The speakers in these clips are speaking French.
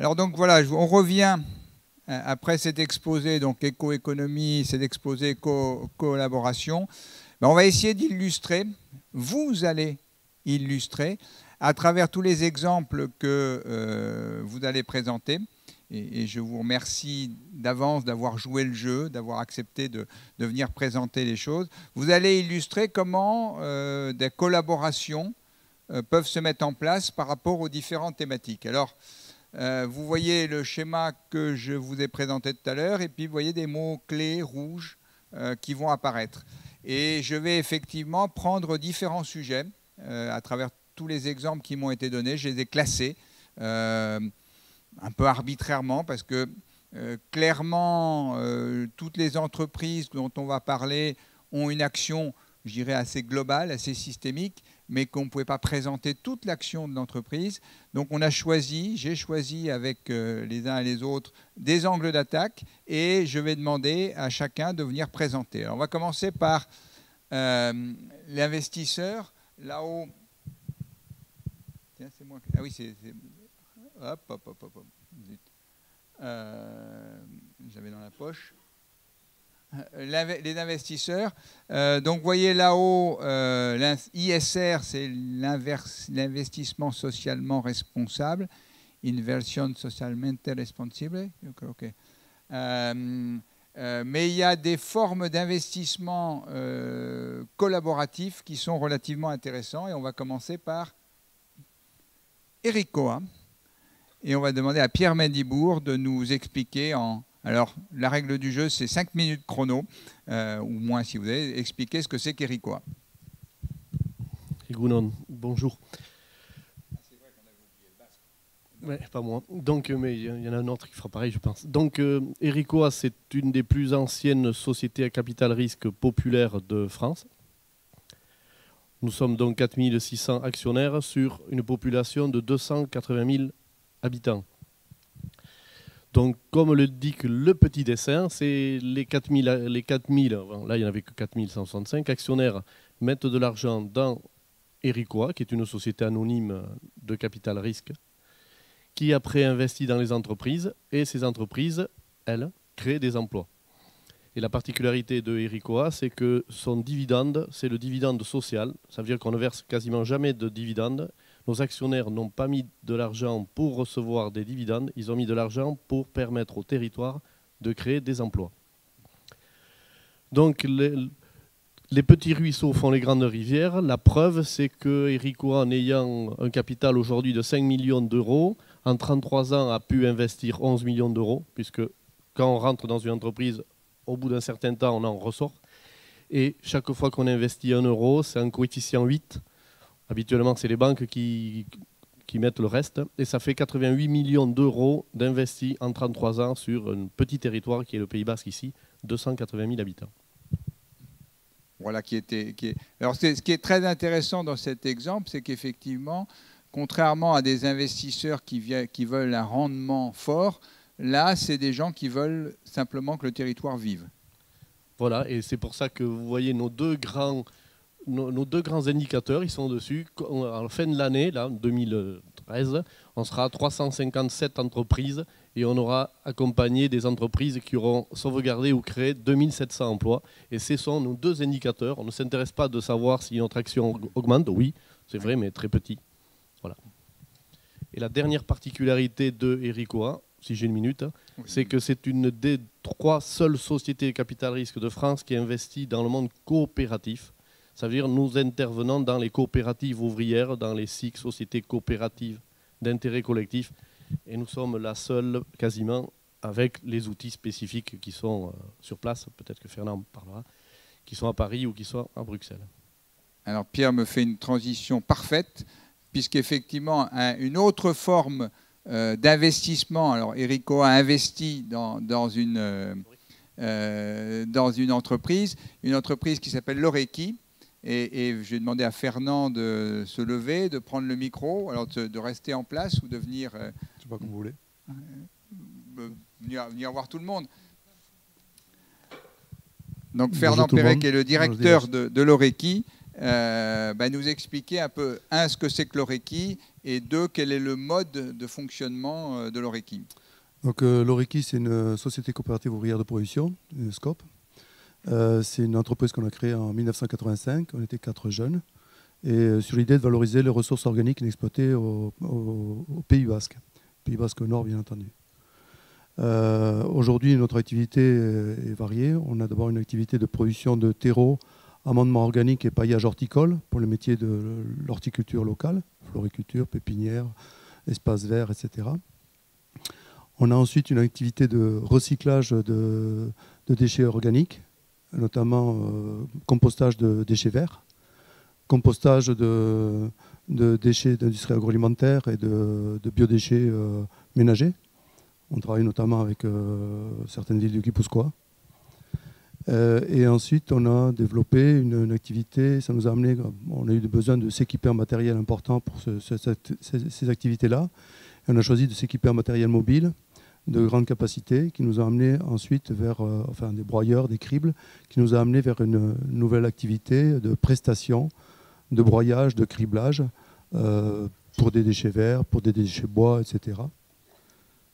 Alors donc voilà, on revient après cet exposé, donc éco-économie, cet exposé collaboration. Ben, on va essayer d'illustrer, vous allez illustrer, à travers tous les exemples que vous allez présenter. Et je vous remercie d'avance d'avoir joué le jeu, d'avoir accepté de venir présenter les choses. Vous allez illustrer comment des collaborations peuvent se mettre en place par rapport aux différentes thématiques. Alors, vous voyez le schéma que je vous ai présenté tout à l'heure, et puis vous voyez des mots-clés rouges qui vont apparaître. Et je vais effectivement prendre différents sujets à travers tous les exemples qui m'ont été donnés. Je les ai classés un peu arbitrairement parce que clairement, toutes les entreprises dont on va parler ont une action, je dirais, assez globale, assez systémique, mais qu'on ne pouvait pas présenter toute l'action de l'entreprise. Donc on a choisi, j'ai choisi avec les uns et les autres des angles d'attaque et je vais demander à chacun de venir présenter. Alors on va commencer par l'investisseur. Là-haut, tiens, c'est moi. Ah oui, c'est... Hop, hop, hop, hop, hop. J'avais dans la poche. Les investisseurs. Donc, vous voyez là-haut, l'ISR, c'est l'investissement socialement responsable. Inversión socialmente responsable. Okay. Mais il y a des formes d'investissement collaboratifs qui sont relativement intéressants. Et on va commencer par Eric Cohen. Et on va demander à Pierre Mendibourg de nous expliquer en... Alors, la règle du jeu, c'est 5 minutes chrono, ou moins si vous voulez, expliquer ce que c'est qu'Ericoa. Egunon, bonjour. C'est vrai qu'on avait oublié le basque. Ouais, pas moi. Donc, mais il y en a un autre qui fera pareil, je pense. Donc, Ericoa, c'est une des plus anciennes sociétés à capital risque populaire de France. Nous sommes donc 4600 actionnaires sur une population de 280 000 habitants. Donc, comme le dit le petit dessin, c'est les 4000, là il n'y en avait que 4165 actionnaires mettent de l'argent dans Ericoa, qui est une société anonyme de capital risque, qui après investit dans les entreprises, et ces entreprises, elles, créent des emplois. Et la particularité de Ericoa, c'est que son dividende, c'est le dividende social. Ça veut dire qu'on ne verse quasiment jamais de dividendes. Nos actionnaires n'ont pas mis de l'argent pour recevoir des dividendes, ils ont mis de l'argent pour permettre au territoire de créer des emplois. Donc les petits ruisseaux font les grandes rivières. La preuve, c'est que Ericoa, en ayant un capital aujourd'hui de 5 millions d'euros, en 33 ans a pu investir 11 millions d'euros, puisque quand on rentre dans une entreprise, au bout d'un certain temps, on en ressort. Et chaque fois qu'on investit 1 euro, c'est un coefficient 8. Habituellement, c'est les banques qui mettent le reste. Et ça fait 88 millions d'euros d'investis en 33 ans sur un petit territoire qui est le Pays Basque ici, 280 000 habitants. Voilà, Alors, ce qui est très intéressant dans cet exemple, c'est qu'effectivement, contrairement à des investisseurs qui veulent un rendement fort, là, c'est des gens qui veulent simplement que le territoire vive. Voilà, et c'est pour ça que vous voyez nos deux grands indicateurs, ils sont dessus. À la fin de l'année, là, 2013, on sera à 357 entreprises et on aura accompagné des entreprises qui auront sauvegardé ou créé 2700 emplois. Et ce sont nos deux indicateurs. On ne s'intéresse pas de savoir si notre action augmente. Oui, c'est vrai, mais très petit. Voilà. Et la dernière particularité de Ericoa, si j'ai une minute, oui, c'est que c'est une des 3 seules sociétés capital risque de France qui investit dans le monde coopératif. Ça veut dire nous intervenons dans les coopératives ouvrières, dans les SIC, sociétés coopératives d'intérêt collectif. Et nous sommes la seule, quasiment, avec les outils spécifiques qui sont sur place, peut-être que Fernand parlera, qui sont à Paris ou qui sont à Bruxelles. Alors Pierre me fait une transition parfaite, puisqu'effectivement, une autre forme d'investissement, alors Ericoa a investi dans une entreprise qui s'appelle l'Oreki. Et je vais demander à Fernand de se lever, de prendre le micro, alors de rester en place ou de venir... je ne sais pas comme vous voulez. Venir voir tout le monde. Donc Fernand Perret, qui est le directeur de l'Oreki, nous expliquer un peu, un, ce que c'est que l'ORECI, et deux, quel est le mode de fonctionnement de l'ORECI. Donc l'ORECI, c'est une société coopérative ouvrière de production, une SCOP. C'est une entreprise qu'on a créée en 1985, on était 4 jeunes, et sur l'idée de valoriser les ressources organiques inexploitées au Pays Basque. Pays Basque au Nord, bien entendu. Aujourd'hui, notre activité est variée. On a d'abord une activité de production de terreau, amendement organique et paillage horticole pour le métier de l'horticulture locale, floriculture, pépinière, espaces verts, etc. On a ensuite une activité de recyclage de déchets organiques, notamment compostage de déchets verts, compostage de déchets d'industrie agroalimentaire et de biodéchets ménagers. On travaille notamment avec certaines villes du Guipuscoa. Et ensuite, on a développé une activité, ça nous a amené, on a eu besoin de s'équiper en matériel important pour ces activités-là. Et on a choisi de s'équiper en matériel mobile de grande capacité qui nous a amené ensuite vers des broyeurs, des cribles, qui nous a amené vers une nouvelle activité de prestation, de broyage, de criblage pour des déchets verts, pour des déchets bois, etc.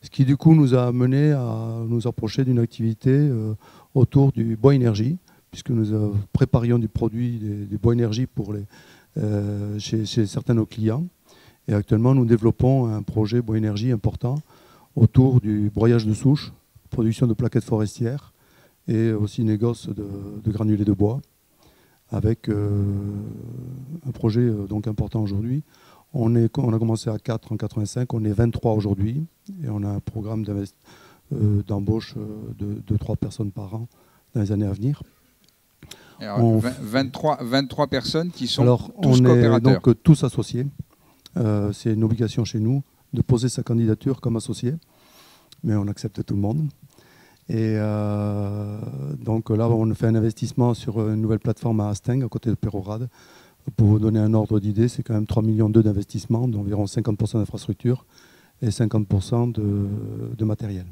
Ce qui du coup nous a amené à nous approcher d'une activité autour du bois énergie, puisque nous préparions du produit des bois énergie chez certains de nos clients. Et actuellement, nous développons un projet bois énergie important autour du broyage de souche, production de plaquettes forestières et aussi négoce de granulés de bois, avec un projet donc important aujourd'hui. On a commencé à 4 en 85, on est 23 aujourd'hui et on a un programme d'embauche de 3 personnes par an dans les années à venir. Alors, 23 personnes qui sont tous coopérateurs. On est donc tous associés. C'est une obligation chez nous de poser sa candidature comme associé, mais on accepte tout le monde. Et donc là, on fait un investissement sur une nouvelle plateforme à Hastingues, à côté de Pérorade. Pour vous donner un ordre d'idée, c'est quand même 3,2 millions d'investissements, d'environ 50% d'infrastructures et 50% de matériel.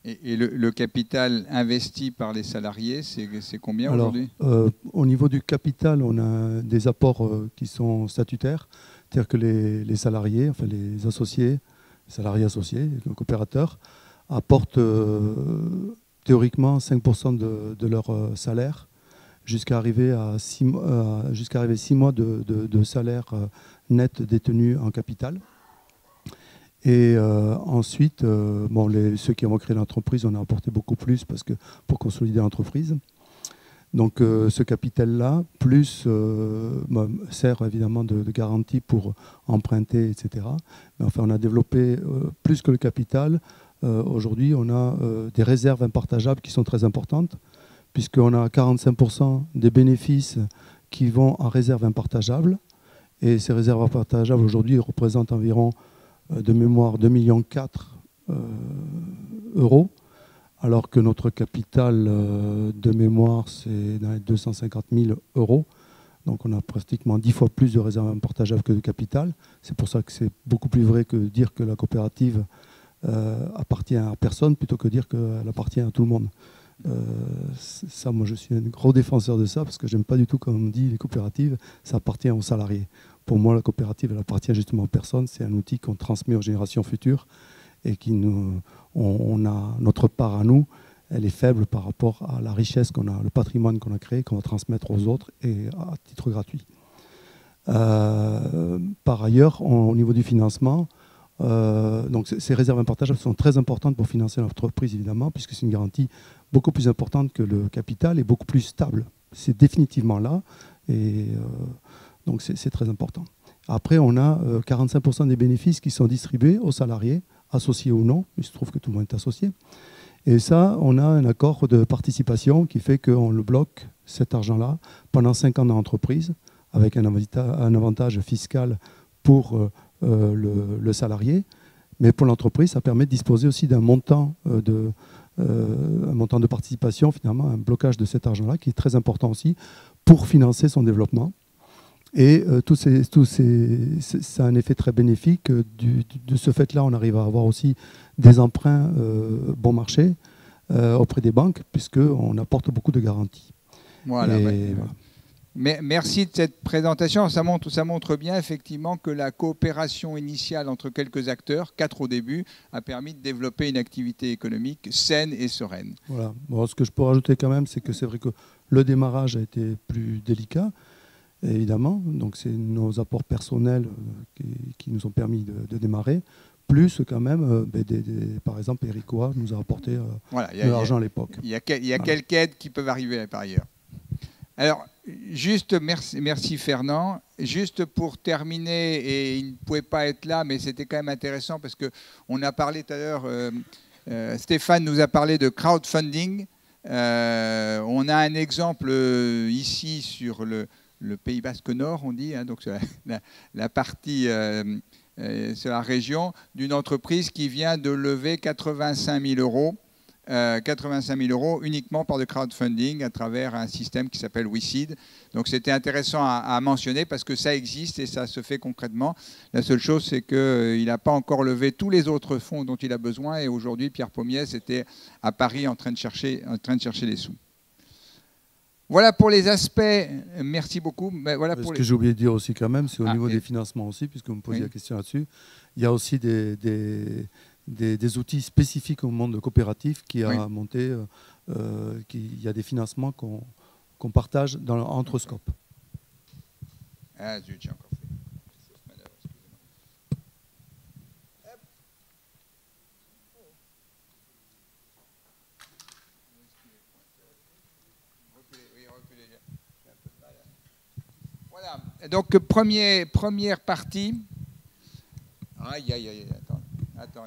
Et le capital investi par les salariés, c'est combien aujourd'hui? Au niveau du capital, on a des apports qui sont statutaires, c'est-à-dire que les salariés, enfin les associés, les salariés associés, les coopérateurs, apportent théoriquement 5% de leur salaire jusqu'à arriver à 6 mois de salaire net détenu en capital. Et ensuite, ceux qui ont créé l'entreprise, on a apporté beaucoup plus pour consolider l'entreprise. Donc ce capital-là, plus sert évidemment de garantie pour emprunter, etc. Mais enfin, on a développé plus que le capital. Aujourd'hui, on a des réserves impartageables qui sont très importantes, puisqu'on a 45% des bénéfices qui vont en réserve impartageable. Et ces réserves impartageables, aujourd'hui, représentent environ, de mémoire, 2,4 millions euros, alors que notre capital de mémoire, c'est dans les 250 000 euros. Donc on a pratiquement 10 fois plus de réserves impartageables que de capital. C'est pour ça que c'est beaucoup plus vrai que dire que la coopérative appartient à personne, plutôt que dire qu'elle appartient à tout le monde. Ça, moi, je suis un gros défenseur de ça, parce que j'aime pas du tout, comme on dit, les coopératives, ça appartient aux salariés. Pour moi, la coopérative, elle appartient justement aux personnes. C'est un outil qu'on transmet aux générations futures et on a notre part à nous. Elle est faible par rapport à la richesse qu'on a, le patrimoine qu'on a créé, qu'on va transmettre aux autres et à titre gratuit. Par ailleurs, au niveau du financement, donc ces réserves impartageables sont très importantes pour financer l'entreprise, évidemment, puisque c'est une garantie beaucoup plus importante que le capital et beaucoup plus stable. C'est définitivement là, et donc c'est très important. Après, on a 45% des bénéfices qui sont distribués aux salariés, associés ou non. Il se trouve que tout le monde est associé. Et ça, on a un accord de participation qui fait qu'on le bloque, cet argent-là, pendant 5 ans dans l'entreprise, avec un avantage fiscal pour le salarié. Mais pour l'entreprise, ça permet de disposer aussi d'un montant de participation, finalement, un blocage de cet argent-là, qui est très important aussi pour financer son développement. Et ça a un effet très bénéfique. De ce fait-là, on arrive à avoir aussi des emprunts bon marché auprès des banques, puisqu'on apporte beaucoup de garanties. Voilà. Voilà. Merci de cette présentation. Ça montre bien effectivement que la coopération initiale entre quelques acteurs, 4 au début, a permis de développer une activité économique saine et sereine. Voilà. Bon, ce que je peux rajouter quand même, c'est que c'est vrai que le démarrage a été plus délicat, évidemment. Donc c'est nos apports personnels qui nous ont permis de démarrer. Plus quand même, par exemple, Ericoa nous a apporté de l'argent à l'époque. Il y a quelques aides qui peuvent arriver par ailleurs. Alors, juste, merci Fernand. Juste pour terminer, et il ne pouvait pas être là, mais c'était quand même intéressant parce qu'on a parlé tout à l'heure, Stéphane nous a parlé de crowdfunding. On a un exemple ici sur le Pays Basque Nord, on dit, hein, donc sur la partie, sur la région, d'une entreprise qui vient de lever 85 000 euros. 85 000 euros uniquement par le crowdfunding à travers un système qui s'appelle WeSeed. Donc c'était intéressant à mentionner parce que ça existe et ça se fait concrètement. La seule chose, c'est qu'il n'a pas encore levé tous les autres fonds dont il a besoin et aujourd'hui, Pierre Pommiès était à Paris en train de chercher les sous. Voilà pour les aspects. Merci beaucoup. Mais voilà pour ce que j'ai oublié de dire aussi quand même, c'est au niveau des financements aussi, puisque vous me posiez la question là-dessus. Il y a aussi des outils spécifiques au monde coopératif qui a monté, il y a des financements qu'on partage entre scopes. Ah zut, j'ai encore fait. Voilà, donc première partie. Aïe, attends,